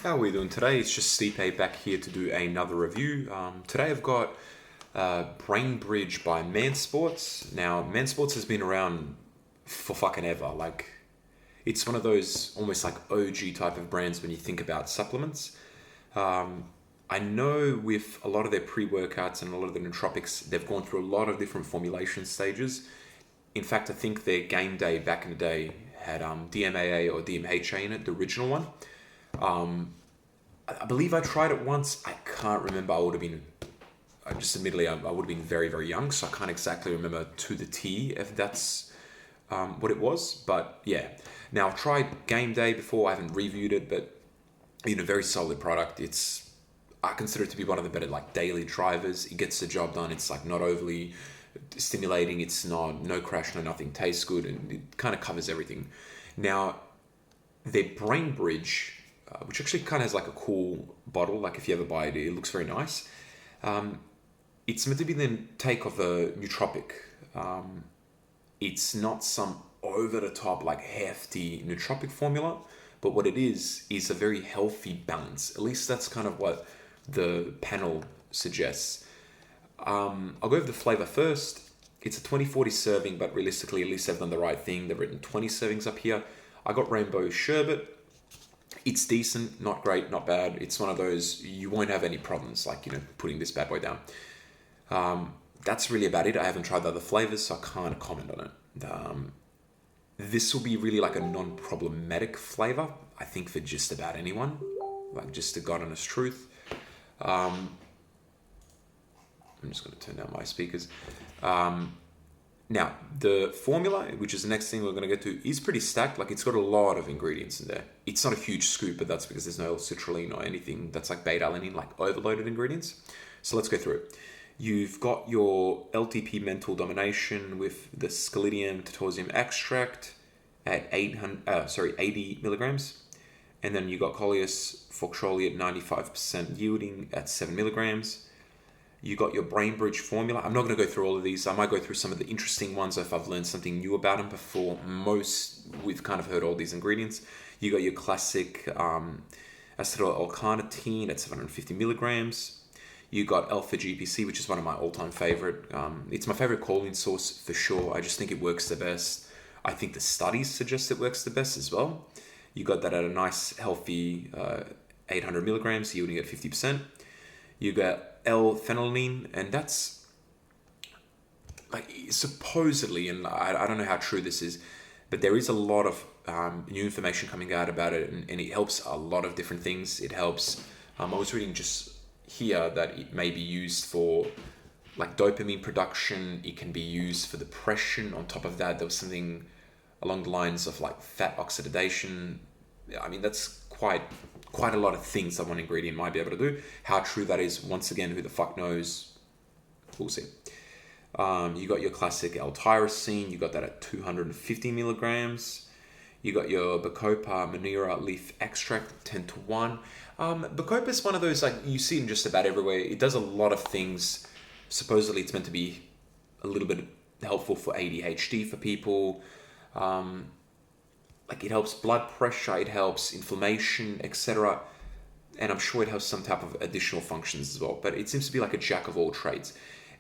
How are we doing today? It's just Stipe back here to do another review. Today I've got Brain Bridge by Mansports. Now, Mansports has been around for fucking ever. Like, it's one of those almost like OG type of brands when you think about supplements. I know with a lot of their pre-workouts and a lot of the nootropics, they've gone through a lot of different formulation stages. In fact, I think their game day back in the day had DMAA or DMHA in it, the original one. I believe I tried it once. I can't remember. I would have been, just admittedly, I would have been very, very young, so I can't exactly remember to the T if that's what it was. But yeah, now I've tried Game Day before. I haven't reviewed it, but very solid product. I consider it to be one of the better like daily drivers. It gets the job done. It's like not overly stimulating. It's no crash, no nothing. Tastes good, and it kind of covers everything. Now, their Brain Bridge, which actually kind of has like a cool bottle. Like if you ever buy it, it looks very nice. It's meant to be the take of a nootropic. It's not some over the top like hefty nootropic formula, but what it is a very healthy balance. At least that's kind of what the panel suggests. I'll go over the flavor first. It's a 20-40 serving, but realistically, at least they've done the right thing. They've written 20 servings up here. I got Rainbow Sherbet. It's decent, not great, not bad. It's one of those, you won't have any problems, like, putting this bad boy down. That's really about it. I haven't tried the other flavors, so I can't comment on it. This will be really like a non-problematic flavor, I think, for just about anyone. Like, just a God honest truth. I'm just going to turn down my speakers. Now, the formula, which is the next thing we're going to get to, is pretty stacked. Like, it's got a lot of ingredients in there. It's not a huge scoop, but that's because there's no citrulline or anything that's like beta-alanine, like overloaded ingredients. So let's go through it. You've got your LTP mental domination with the Scalidium titosium extract at 80 milligrams. And then you got Coleus foxtroli at 95% yielding at 7 milligrams. You got your Brain Bridge formula. I'm not going to go through all of these. I might go through some of the interesting ones if I've learned something new about them before. We've kind of heard all these ingredients. You got your classic acetyl L-carnitine at 750 milligrams. You got alpha GPC, which is one of my all-time favorite. It's my favorite choline source for sure. I just think it works the best. I think the studies suggest it works the best as well. You got that at a nice, healthy 800 milligrams, yielding at 50%. You got L-Theanine, and that's like supposedly, and I don't know how true this is, but there is a lot of new information coming out about it, and it helps a lot of different things. It helps. I was reading just here that it may be used for like dopamine production. It can be used for depression. On top of that, there was something along the lines of like fat oxidation. I mean, that's quite a lot of things that one ingredient might be able to do. How true that is, once again, who the fuck knows? We'll see. You got your classic L-tyrosine. You got that at 250 milligrams. You got your Bacopa Monera leaf extract, 10 to 1. Bacopa is one of those, like, you see it just about everywhere. It does a lot of things. Supposedly, it's meant to be a little bit helpful for ADHD for people. Like, it helps blood pressure, it helps inflammation, etc. And I'm sure it has some type of additional functions as well. But it seems to be like a jack of all trades.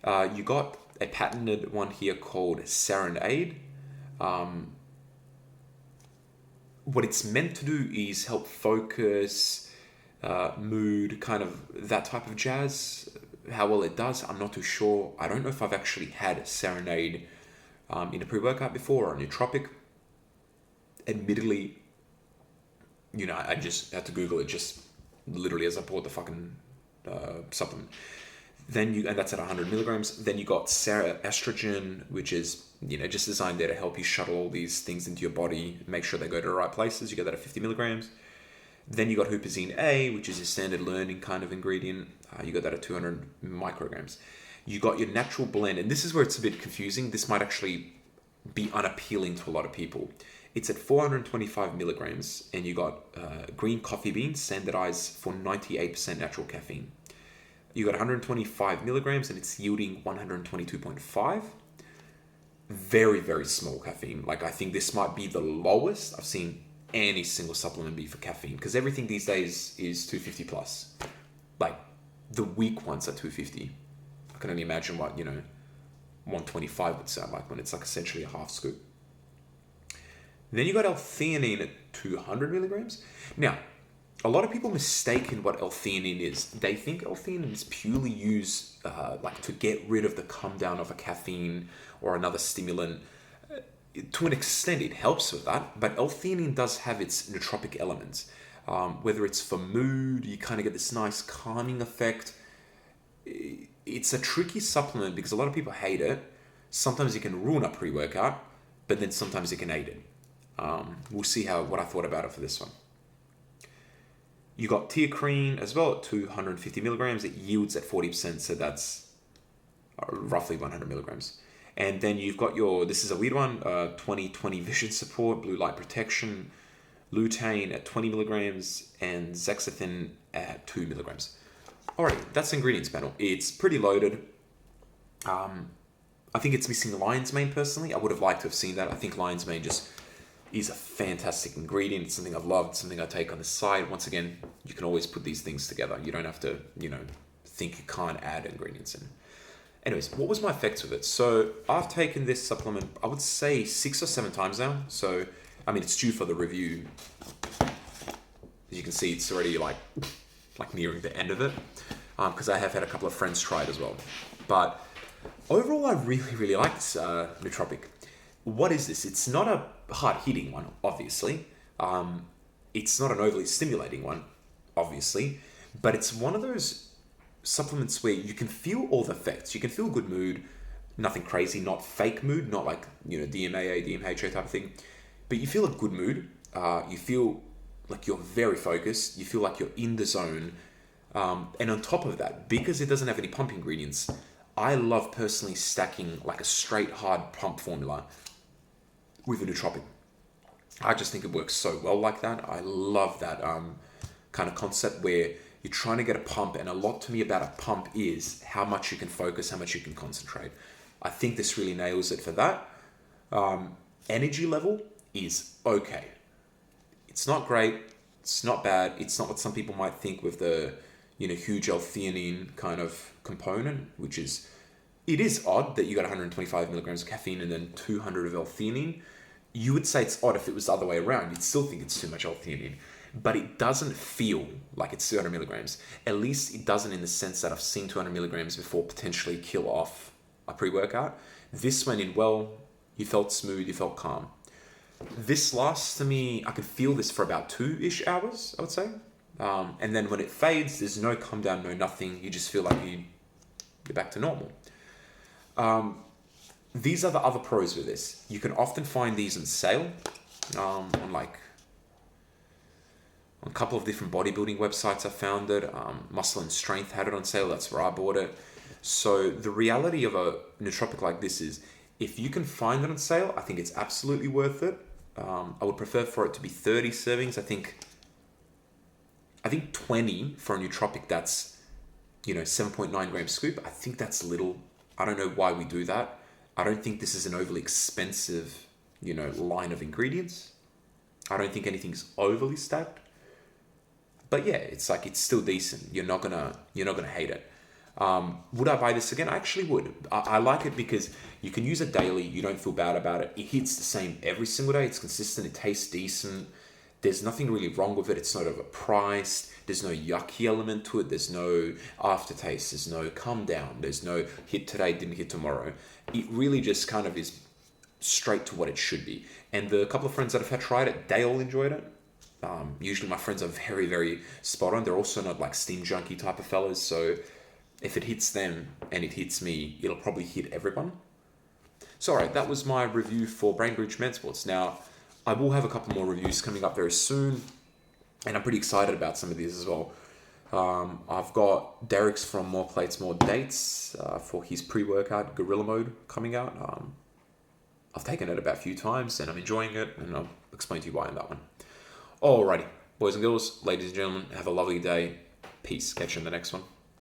You got a patented one here called Serenade. What it's meant to do is help focus, mood, kind of that type of jazz. How well it does, I'm not too sure. I don't know if I've actually had Serenade in a pre-workout before or a nootropic. Admittedly, I just had to Google it just literally as I bought the fucking supplement. And that's at 100 milligrams. Then you got estrogen, which is, just designed there to help you shuttle all these things into your body, make sure they go to the right places. You get that at 50 milligrams. Then you got Huperzine A, which is a standard learning kind of ingredient. You got that at 200 micrograms. You got your natural blend, and this is where it's a bit confusing. This might actually be unappealing to a lot of people. It's at 425 milligrams, and you got green coffee beans standardized for 98% natural caffeine. You got 125 milligrams, and it's yielding 122.5. Very, very small caffeine. Like, I think this might be the lowest I've seen any single supplement be for caffeine, because everything these days is 250 plus. Like the weak ones are 250. I can only imagine what 125 would sound like when it's like essentially a half scoop. Then you got L-Theanine at 200 milligrams. Now, a lot of people mistaken what L-Theanine is. They think L-Theanine is purely used like to get rid of the come down of a caffeine or another stimulant. To an extent, it helps with that, but L-Theanine does have its nootropic elements. Whether it's for mood, you kind of get this nice calming effect. It's a tricky supplement because a lot of people hate it. Sometimes it can ruin a pre-workout, but then sometimes it can aid it. We'll see what I thought about it for this one. You got teacrine as well at 250 milligrams. It yields at 40%, so that's roughly 100 milligrams. And then you've got this is a weird one, 20/20 vision support, blue light protection, lutein at 20 milligrams, and zeaxanthin at 2 milligrams. Alright, that's the ingredients panel. It's pretty loaded. I think it's missing lion's mane personally. I would have liked to have seen that. I think lion's mane just is a fantastic ingredient. It's something I've loved, something I take on the side. Once again, you can always put these things together. You don't have to, think you can't add ingredients in. Anyways, what was my effects with it? So I've taken this supplement, I would say 6 or 7 times now. So, it's due for the review. As you can see, it's already like nearing the end of it. Because I have had a couple of friends try it as well. But overall, I really, really like this nootropic. What is this? It's not a hard-hitting one, obviously. It's not an overly stimulating one, obviously. But it's one of those supplements where you can feel all the effects. You can feel good mood, nothing crazy, not fake mood, not like, DMAA, DMHA type of thing. But you feel a good mood. You feel like you're very focused. You feel like you're in the zone. And on top of that, because it doesn't have any pump ingredients, I love personally stacking like a straight hard pump formula with a nootropic. I just think it works so well like that. I love that kind of concept where you're trying to get a pump, and a lot to me about a pump is how much you can focus, how much you can concentrate. I think this really nails it for that. Energy level is okay. It's not great. It's not bad. It's not what some people might think with the huge L-Theanine kind of component, which is, it is odd that you got 125 milligrams of caffeine and then 200 of L-Theanine. You would say it's odd if it was the other way around. You'd still think it's too much L-Theanine. But it doesn't feel like it's 200 milligrams. At least it doesn't in the sense that I've seen 200 milligrams before potentially kill off a pre-workout. This went in well. You felt smooth. You felt calm. This lasts to me, I could feel this for about 2-ish hours, I would say. And then when it fades, there's no come down, no nothing. You just feel like you're back to normal. These are the other pros with this. You can often find these on sale on a couple of different bodybuilding websites. I found it. Muscle and Strength had it on sale. That's where I bought it. So the reality of a nootropic like this is, if you can find it on sale, I think it's absolutely worth it. I would prefer for it to be 30 servings. I think 20 for a nootropic that's 7.9 gram scoop. I think that's little. I don't know why we do that. I don't think this is an overly expensive line of ingredients. I don't think anything's overly stacked. But yeah, it's still decent. You're not gonna hate it. Would I buy this again? I actually would. I like it because you can use it daily. You don't feel bad about it. It hits the same every single day. It's consistent. It tastes decent. There's nothing really wrong with it. It's not overpriced. There's no yucky element to it. There's no aftertaste. There's no come down. There's no hit today, didn't hit tomorrow. It really just kind of is straight to what it should be. And the couple of friends that have had tried it, they all enjoyed it. Usually my friends are very, very spot on. They're also not like steam junkie type of fellas. So if it hits them and it hits me, it'll probably hit everyone. So all right, that was my review for Brain Bridge Med Sports. Now, I will have a couple more reviews coming up very soon, and I'm pretty excited about some of these as well. I've got Derek's from More Plates, More Dates for his pre-workout Gorilla Mode coming out. I've taken it about a few times, and I'm enjoying it, and I'll explain to you why in that one. Alrighty, boys and girls, ladies and gentlemen, have a lovely day. Peace. Catch you in the next one.